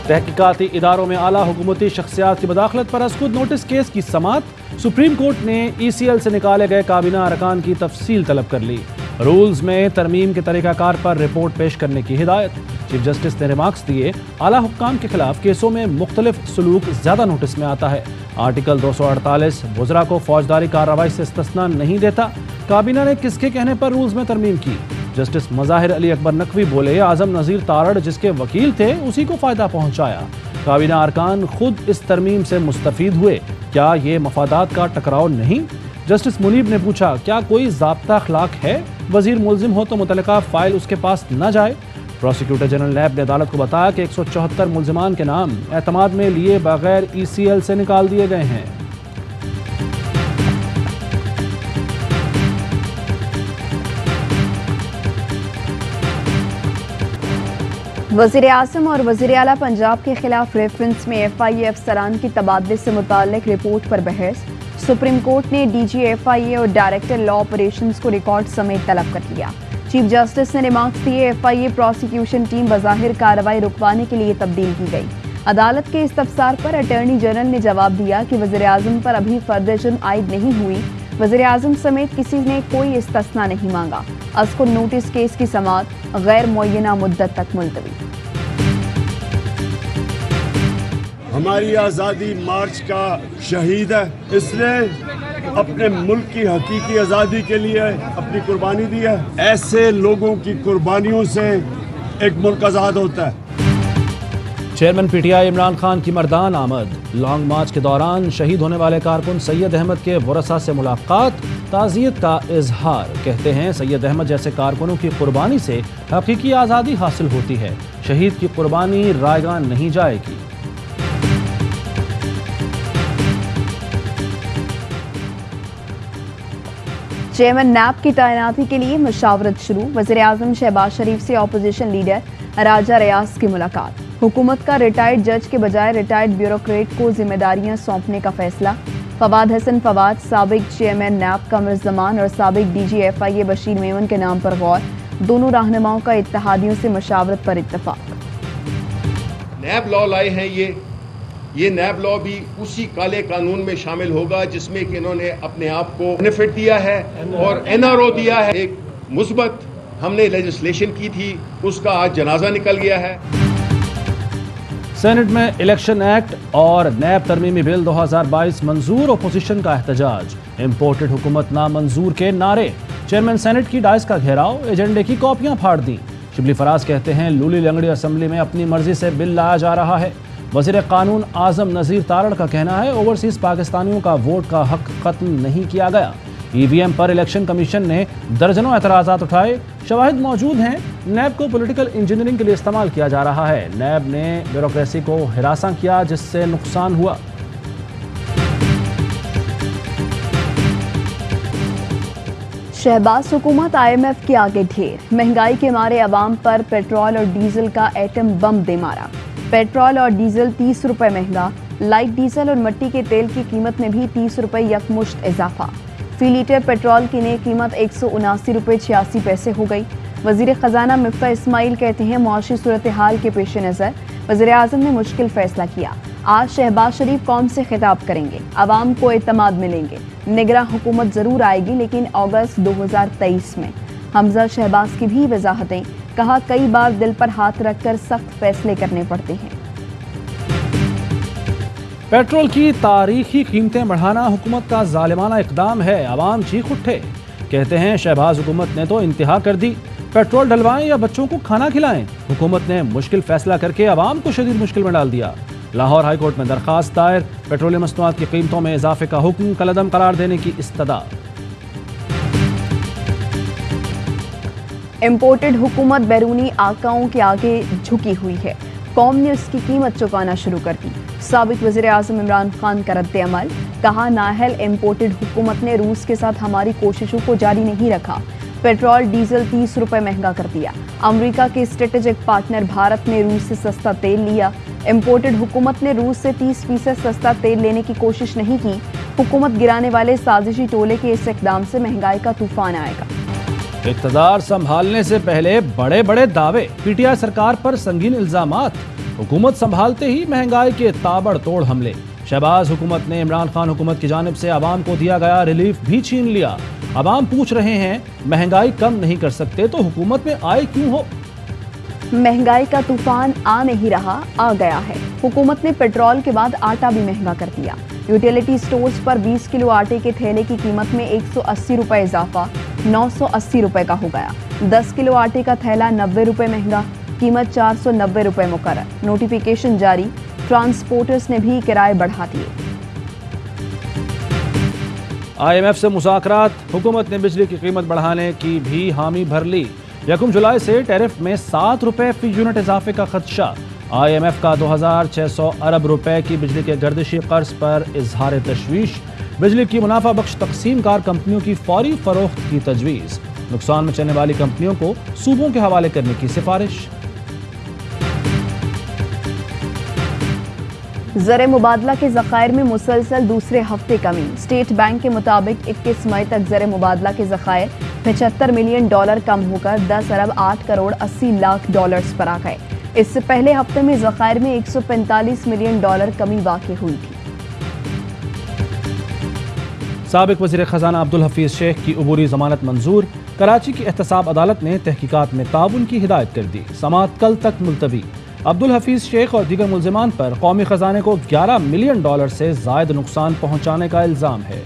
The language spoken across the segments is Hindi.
तहकीकाती इदारों में आला हुकूमती शख्सियात की मदाखलत पर अस्कुद नोटिस केस की समात। सुप्रीम कोर्ट ने ECL से निकाले गए काबीना अरकान की तफसील तलब कर ली। रूल्स में तरमीम के तरीकाकार पर रिपोर्ट पेश करने की हिदायत। चीफ जस्टिस ने रिमार्क्स दिए, आला हुक्काम के खिलाफ केसों में मुख्तलिफ सलूक ज्यादा नोटिस में आता है। आर्टिकल 248 वज़रा को फौजदारी कार्रवाई से इस्तिस्ना नहीं देता। काबीना ने किसके कहने पर रूल्स में तरमीम की? जस्टिस मज़ाहिर अली अकबर नकवी बोले, आजम नज़ीर तारड़ जिसके वकील थे उसी को फायदा पहुंचाया। काबीना अरकान खुद इस तरमीम से मुस्तफीद हुए, क्या ये मफादात का टकराव नहीं? जस्टिस मुनीब ने पूछा, क्या कोई ज़ाब्ता अखलाक है? वजीर मुल्जिम हो तो मुतलका फाइल उसके पास न जाए? प्रोसिक्यूटर जनरल नैब ने अदालत को बताया कि 174 मुल्जिमान के नाम एतमाद में लिए बगैर ECL से निकाल दिए गए हैं। वज़ीर आज़म और वज़ीर आला पंजाब के खिलाफ रेफरेंस में FIA अफसरान की तबादले से मुताल्लिक रिपोर्ट पर बहस। सुप्रीम कोर्ट ने DG FIA और डायरेक्टर लॉ ऑपरेशंस को रिकॉर्ड समेत तलब कर लिया। चीफ जस्टिस ने रिमार्क्स दिए, FIA प्रोसिक्यूशन टीम बज़ाहिर कार्रवाई रुकवाने के लिए तब्दील की गई। अदालत के इस्तफसार पर अटॉर्नी जनरल ने जवाब दिया कि वज़ीर आज़म पर अभी फर्द जुर्म आयद नहीं हुई। वज़ीर आज़म समेत किसी ने कोई इस्तिस्ना नहीं मांगा। अस्कुद नोटिस केस की समाअत गैर मुअय्यना मुद्दत तक मुलतवी। हमारी आज़ादी मार्च का शहीद है, इसने अपने मुल्क की हकीकी आज़ादी के लिए अपनी कुर्बानी दी है। ऐसे लोगों की कुर्बानियों से एक मुल्क आज़ाद होता है। चेयरमैन PTI इमरान खान की मर्दान आमद। लॉन्ग मार्च के दौरान शहीद होने वाले कारकुन सैयद अहमद के वरसा से मुलाकात, ताज़ियत का इजहार। कहते हैं, सैयद अहमद जैसे कारकुनों की कुर्बानी से हकीकी आज़ादी हासिल होती है। शहीद की कुर्बानी रायगान नहीं जाएगी। चेयरमैन नैब की तैनाती के लिए मशावरत शुरू। वज़ीर आज़म शहबाज शरीफ से अपोजिशन लीडर राजा रियाज की मुलाकात। हुकूमत का रिटायर्ड जज के बजाय रिटायर्ड ब्यूरोक्रेट को जिम्मेदारियां सौंपने का फैसला। फवाद हसन फवाद साबिक चेयरमैन नैब कमर ज़मान और साबिक DG FIA बशीर मेमन के नाम पर गौर। दोनों रहनुमाओं का इत्तेहादियों से मशावरत पर इत्तफाक। नैब लॉ लाए हैं ये नैब लॉ भी उसी काले कानून में शामिल होगा जिसमें कि इन्होंने अपने आप को बेनिफिट दिया है और NRO दिया है। एक मुस्बत हमने लेजिस्लेशन की थी, उसका आज जनाजा निकल गया है। सेनेट में इलेक्शन एक्ट और नैब तरमीमी बिल 2022 मंजूर। ओपोजिशन का एहतजाज। इम्पोर्टेड हुकूमत नामंजूर के नारे। चेयरमैन सेनेट की डाइस का घेराव, एजेंडे की कॉपियां फाड़ दी। शिबली फराज कहते हैं, लूली लंगड़ी असेंबली में अपनी मर्जी से बिल लाया जा रहा है। वज़ीर कानून आजम नज़ीर तारड़ का कहना है, ओवरसीज पाकिस्तानियों का वोट का हक खत्म नहीं किया गया। EVM पर इलेक्शन कमीशन ने दर्जनों एतराज़ात उठाए। शवाहिद मौजूद हैं, नैब को पॉलिटिकल इंजीनियरिंग के लिए इस्तेमाल किया जा रहा है। नैब ने ब्यूरोक्रेसी को हिरासा किया जिससे नुकसान हुआ। शहबाज हुकूमत IMF के आगे ढेर। महंगाई के मारे अवाम पर पेट्रोल और डीजल का एटम बम दे मारा। पेट्रोल और डीजल 30 रुपये महंगा। लाइट डीजल और मिट्टी के तेल की कीमत में भी 30 रुपये यकमुश्त इजाफा। फी लीटर पेट्रोल की नई कीमत 179 रुपये 86 पैसे हो गई। वजीर खजाना मिफ्ता इस्माइल कहते हैं, मुआशी सूरत हाल के पेश नज़र वज़ीर आज़म ने मुश्किल फैसला किया। आज शहबाज शरीफ कौम से खिताब करेंगे, आवाम को एतमाद मिलेंगे। निगरां हुकूमत ज़रूर आएगी लेकिन अगस्त 2023 में। हमजा शहबाज की भी वजाहतें। कहा, कई बार दिल पर हाथ रखकर सख्त फैसले करने पड़ते हैं। पेट्रोल की तारीखी कीमतें बढ़ाना हुकूमत का जालिमाना इकदाम है। अवाम चीख उठे। कहते हैं, शहबाज हुकूमत ने तो इंतहा कर दी। पेट्रोल डलवाएं या बच्चों को खाना खिलाएं। हुकूमत ने मुश्किल फैसला करके अवाम को शदीद मुश्किल में डाल दिया। लाहौर हाई कोर्ट में दरखास्त दायर। पेट्रोलियम मसनूआत की कीमतों में इजाफे का हुक्म कलअदम करार देने की इस्तदा। इम्पोर्टेड हुकूमत बैरूनी आकाओं के आगे झुकी हुई है। कौम ने उसकी कीमत चुकाना शुरू कर दी। साबिक वज़ीर आज़म इमरान खान का रद्द अमल। कहा, नाहल इम्पोर्टेड हुकूमत ने रूस के साथ हमारी कोशिशों को जारी नहीं रखा। पेट्रोल डीजल 30 रुपये महंगा कर दिया। अमेरिका के स्ट्रेटेजिक पार्टनर भारत ने रूस से सस्ता तेल लिया। इम्पोर्टेड हुकूमत ने रूस से 30% सस्ता तेल लेने की कोशिश नहीं की। हुकूमत गिराने वाले साजिशी टोले के इस इक़दाम से महंगाई का तूफान आएगा। इक़्तिदार संभालने से पहले बड़े बड़े दावे, पीटीआई सरकार पर संगीन इल्जामात। हुकूमत संभालते ही महंगाई के ताबड़तोड़ हमले। शहबाज हुकूमत ने इमरान खान हुकूमत की जानिब से आवाम को दिया गया रिलीफ भी छीन लिया। आवाम पूछ रहे हैं, महंगाई कम नहीं कर सकते तो हुकूमत में आए क्यों हो? महंगाई का तूफान आ नहीं रहा, आ गया है। हुकूमत ने पेट्रोल के बाद आटा भी महंगा कर दिया। यूटिलिटी स्टोर्स पर 20 किलो आटे के थैले की कीमत में 180 रुपए इजाफा 980 रुपए का हो गया। 10 किलो आटे का थैला 90 रुपए महंगा, कीमत 490 रुपए मुकर्रर। नोटिफिकेशन जारी, ट्रांसपोर्टर्स ने भी किराए बढ़ा दिए। IMF से मुज़ाकरात, हुकूमत ने बिजली की कीमत बढ़ाने की भी हामी भर ली। 1 जुलाई से टैरिफ में 7 रुपए फी यूनिट इजाफे का खदशा। IMF का 2600 अरब रुपए की बिजली के गर्दिशी कर्ज पर इजहार तशवीश। बिजली की मुनाफा बख्श तकसीम कार कंपनियों की फौरी फरोख्त की तजवीज़। नुकसान में चलने वाली कंपनियों को सूबों के हवाले करने की सिफारिश। ज़र मुबादला के ज़खायर में मुसलसल दूसरे हफ्ते कमी। स्टेट बैंक के मुताबिक 21 मई तक ज़र मुबादला के ज़खायर $75 मिलियन कम होकर 10 अरब 8 करोड़ 80 लाख डॉलर्स पर आ गए। इससे पहले हफ्ते में ज़खायर में $145 मिलियन कमी वाक़ई हुई थी। साबिक वज़ीर ख़ज़ाना अब्दुल हफीज़ शेख की अबूरी ज़मानत मंजूर। कराची की एहतसाब अदालत ने तहकीकात में ताउन की हिदायत कर दी। समाअत कल तक मुलतवी। अब्दुल हफीज़ शेख और दीगर मुल्ज़िमान पर कौमी ख़जाने को $11 मिलियन से ज़ायद नुकसान पहुँचाने का इल्ज़ाम है।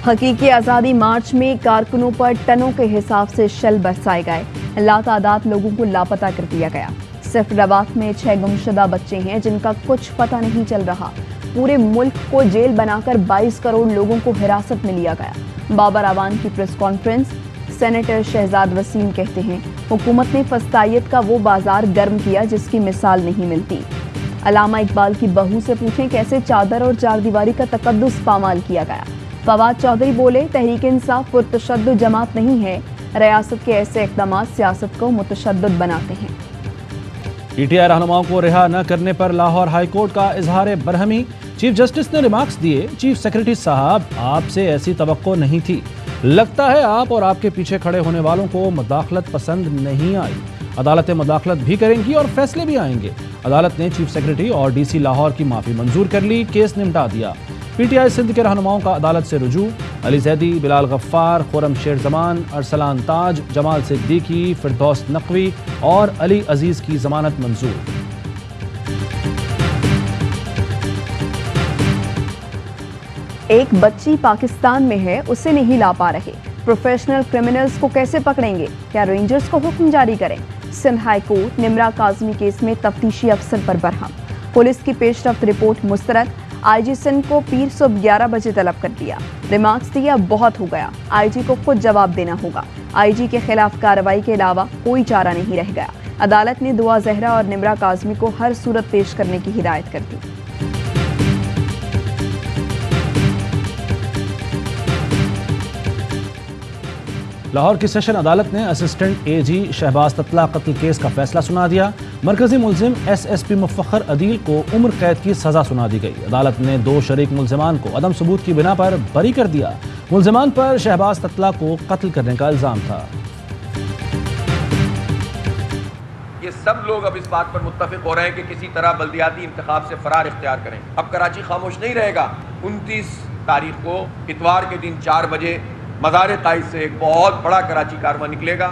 हकीकी आज़ादी मार्च में कारकुनों पर टनों के हिसाब से शल बरसाए गए। लातादाद लोगों को लापता कर दिया गया। सिर्फ रबात में 6 गुमशुदा बच्चे हैं जिनका कुछ पता नहीं चल रहा। पूरे मुल्क को जेल बनाकर 22 करोड़ लोगों को हिरासत में लिया गया। बाबर आवान की press conference. Senator Shahzad Waseem कहते हैं, हुकूमत ने फस्तायत का वो बाजार गर्म किया जिसकी मिसाल नहीं मिलती। अलामा इकबाल की बहू से पूछें कैसे चादर और चारदीवारी का तकद्दुस पामाल किया गया। फवाद चौधरी बोले, तहरीक इंसाफ पुरतशद्दुद जमात नहीं है। रियासत के ऐसे इक़दाम सियासत को मुतशद्दिद बनाते हैं। पीटीआई रहनुमाओं को रिहा न करने पर लाहौर हाई कोर्ट का इजहार बरहमी। चीफ जस्टिस ने रिमार्क्स दिए, चीफ सेक्रेटरी साहब आपसे ऐसी तवक्को नहीं थी। लगता है आप और आपके पीछे खड़े होने वालों को मुदाखलत पसंद नहीं आई। अदालतें मुदाखलत भी करेंगी और फैसले भी आएंगे। अदालत ने चीफ सेक्रेटरी और डीसी लाहौर की माफी मंजूर कर ली, केस निपटा दिया। पीटीआई सिंध के रहनुमाओं का अदालत से रुजू। अली जैदी, बिलाल गफ्फार, खुरम शेर जमान, अरसलान ताज, जमाल सिद्दीकी, फिरदौस नकवी और अली अजीज की जमानत मंजूर। एक बच्ची पाकिस्तान में है, उसे नहीं ला पा रहे। प्रोफेशनल क्रिमिनल्स को कैसे पकड़ेंगे? क्या रेंजर्स को हुक्म जारी करें? Sindh high court Nimra Kazmi case में तफ्तीशी अफसर पर बरहम। पुलिस की पेशरफ्त रिपोर्ट मुस्तरद। आईजी सिंध को पीर सुबह 11 बजे तलब कर दिया। रिमार्क्स दिया, बहुत हो गया, आईजी को खुद जवाब देना होगा। आईजी के खिलाफ कार्रवाई के अलावा कोई चारा नहीं रह गया। अदालत ने दुआ जहरा और निमरा काजमी को हर सूरत पेश करने की हिदायत कर दी। लाहौर की सेशन अदालत ने असिस्टेंट एजी शहबाज ततला कत्ल केस का फैसला सुना दिया। मरकजी मुल्जिम एसएसपी मुफख्खर अदील को उम्र कैद की सजा सुना दी गई। अदालत ने 2 शरीक मुल्जिमान को अदम सबूत की बिना पर बरी कर दिया। मुल्जिमान पर शहबाज ततला को कत्ल करने का इल्जाम था। ये सब लोग अब इस बात पर मुत्तफिक हो रहे हैं कि किसी तरह बल्दियाती इंतखाब से फरार इख्तियार करें। अब कराची खामोश नहीं रहेगा। 29 तारीख को इतवार के दिन 4 बजे मज़ार कायद से एक बहुत बड़ा कराची कारवां निकलेगा।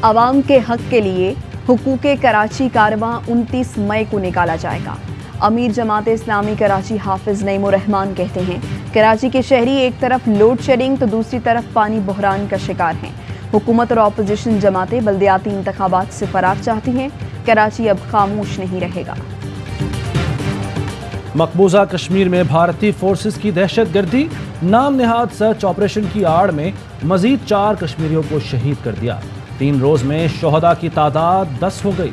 आवाम के हक के लिए हुकूके कराची कारवां 29 मई को निकाला जाएगा। अमीर जमात इस्लामी कराची हाफिज नईमुर रहमान कहते हैं, कराची के शहरी एक तरफ लोड शेडिंग तो दूसरी तरफ पानी बहरान का शिकार हैं। हुकूमत और अपोजिशन जमातें बल्दियाती इंतखाबात से फरार चाहती हैं। कराची अब खामोश नहीं रहेगा। मकबूजा कश्मीर में भारतीय फोर्सेस की दहशतगर्दी। नाम निहाद सर्च ऑपरेशन की आड़ में मजीद 4 कश्मीरियों को शहीद कर दिया। 3 रोज में शोहदा की तादाद 10 हो गई।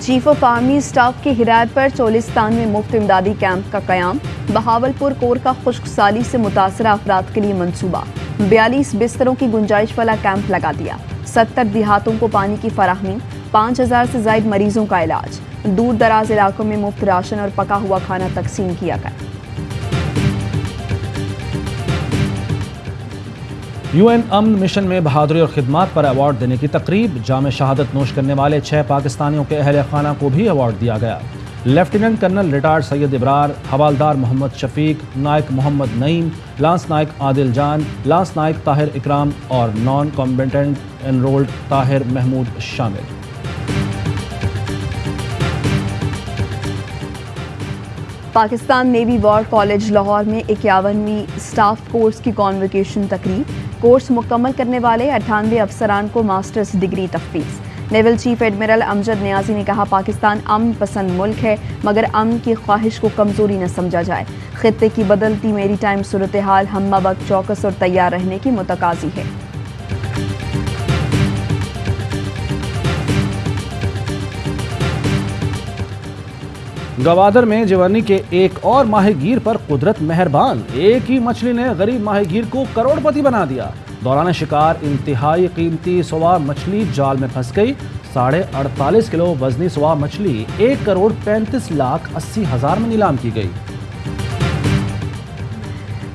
चीफ ऑफ आर्मी स्टाफ की हिदायत पर चोलिस्तान में मुफ्त इमदादी कैंप का कयाम। बहावलपुर कोर का खुश्क साली से मुतासरा अफराद के लिए मंसूबा। 42 बिस्तरों की गुंजाइश वाला कैंप लगा दिया। 70 देहातों को पानी की फराहमी 5000 से ज्यादा मरीजों का इलाज। दूर दराज इलाकों में मुफ्त राशन और पका हुआ खाना तकसीम किया गया। यूएन अमन मिशन में बहादुरी और खिदमत पर अवार्ड देने की तकरीब। जाम शहादत नोश करने वाले 6 पाकिस्तानियों के अहल खाना को भी अवार्ड दिया गया। Lieutenant colonel retired Syed Ibrar, हवालदार मोहम्मद शफीक, नायक मोहम्मद नईम, लांस नायक आदिल जान, लांस नायक ताहिर इकराम और non combatant enrolled Tahir Mahmood शामिल। Pakistan navy war college Lahore में 51वीं स्टाफ कोर्स की कॉन्वोकेशन तकरीब। कोर्स मुकम्मल करने वाले 98 अफसरान को मास्टर्स डिग्री तफवीज़। Naval chief admiral Amjad Niazi ने कहा, पाकिस्तान अमन पसंद मुल्क है, मगर अमन की ख्वाहिश को कमजोरी न समझा जाए। खित्ते की बदलती मेरी टाइम सूरत हाल हम्मा वक्त चौकस और तैयार रहने की मुतकाजी है। गवादर में जवानी के एक और माहीगीर पर कुदरत मेहरबान। एक ही मछली ने गरीब माहीगीर को करोड़पति बना दिया। दौरान शिकार इंतहाई कीमती सुवा मछली जाल में फंस गई। 48.5 किलो वजनी सुवा मछली 1,35,80,000 में नीलाम की गई।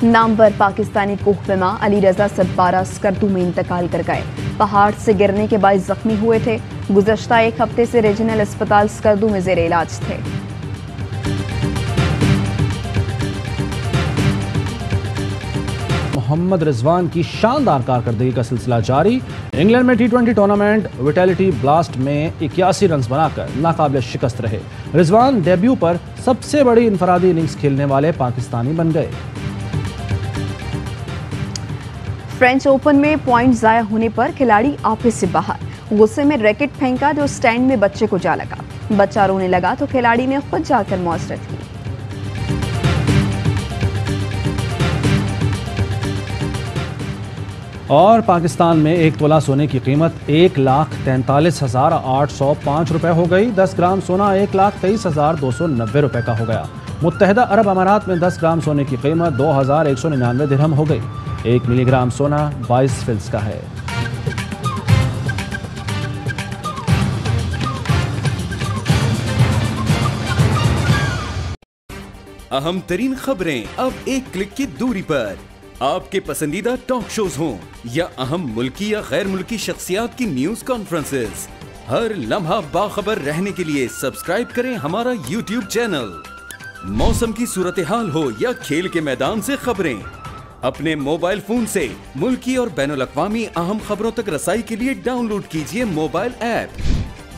नामवर पाकिस्तानी कोहपेमा अली रजा सदपारा स्कर्दू में इंतकाल कर गए। पहाड़ से गिरने के बाद जख्मी हुए थे। गुज़श्ता एक हफ्ते से रीजनल अस्पताल स्कर्दू में जेर इलाज थे। मोहम्मद रिजवान की शानदार कारकर्दगी का सिलसिला जारी। इंग्लैंड में T20 टूर्नामेंट विटैलिटी ब्लास्ट में 81 रन बनाकर नाकाबिल शिकस्त रहे। रिजवान डेब्यू पर सबसे बड़ी इनफरादी इनिंग्स खेलने वाले पाकिस्तानी बन गए। फ्रेंच ओपन में पॉइंट जाया होने पर खिलाड़ी आपस से बाहर। गुस्से में रैकेट फेंका जो स्टैंड में बच्चे को जा लगा। बच्चा रोने लगा तो खिलाड़ी ने खुद जाकर मुआसरत की। और पाकिस्तान में 1 तोला सोने की कीमत 1,43,805 रुपए हो गई। 10 ग्राम सोना 1,23,290 रुपए का हो गया। मुत्तहदा अरब अमारात में 10 ग्राम सोने की कीमत 2,199 दिरहम हो गई। 1 मिलीग्राम सोना 22 फिल्स का है। अहम तरीन खबरें अब एक क्लिक की दूरी पर। आपके पसंदीदा टॉक शोज हों या अहम मुल्की या गैर मुल्की शख्सियात की न्यूज कॉन्फ्रेंसेस, हर लम्हा बाखबर रहने के लिए सब्सक्राइब करें हमारा YouTube चैनल। मौसम की सूरत हाल हो या खेल के मैदान से खबरें, अपने मोबाइल फोन से मुल्की और बैनुल अक़वामी अहम खबरों तक रसाई के लिए डाउनलोड कीजिए मोबाइल ऐप।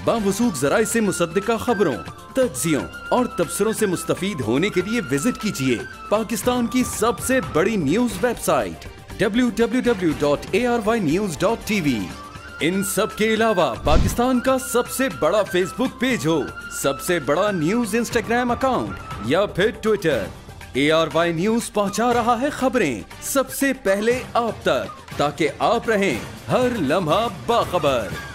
बावसूख ज़राए से मुसद्दिका खबरों, तज्ज़ियों और तबसरों से मुस्तफीद होने के लिए विजिट कीजिए पाकिस्तान की सबसे बड़ी न्यूज वेबसाइट www.arvnews.tv। इन सब के अलावा पाकिस्तान का सबसे बड़ा फेसबुक पेज हो, सबसे बड़ा न्यूज इंस्टाग्राम अकाउंट या फिर ट्विटर, ARY न्यूज पहुंचा रहा है खबरें सबसे पहले आप तक, ताकि आप रहें हर लम्हा बाखबर।